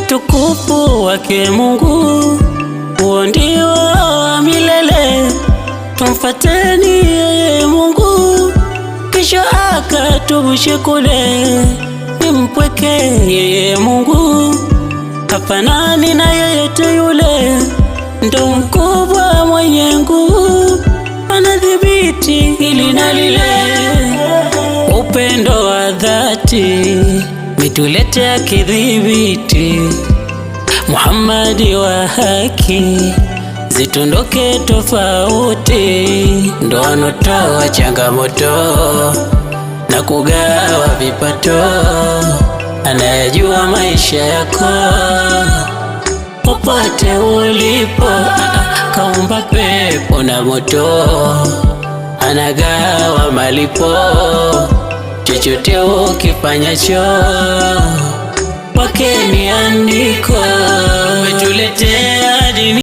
utukufu wake Mungu, huo ndio wa milele. Tumfateni yeye Mungu, kisha akatuvushe kule. Ni mpweke yeye Mungu, hafanani na yeyote yule. Ndo mkubwa mwenye nguvu, anadhibiti hili na lile. Upendo wa dhati mituletea kidhibiti. Muhammadi wa haki, zitundoke tofauti. Ndo anotoa changamoto na kugawa vipato, anayajua maisha yako popote ulipo. Kaumba pepo na moto, anagawa malipo. Chochote ukifanyacho kwake ni andiko. Umetuletea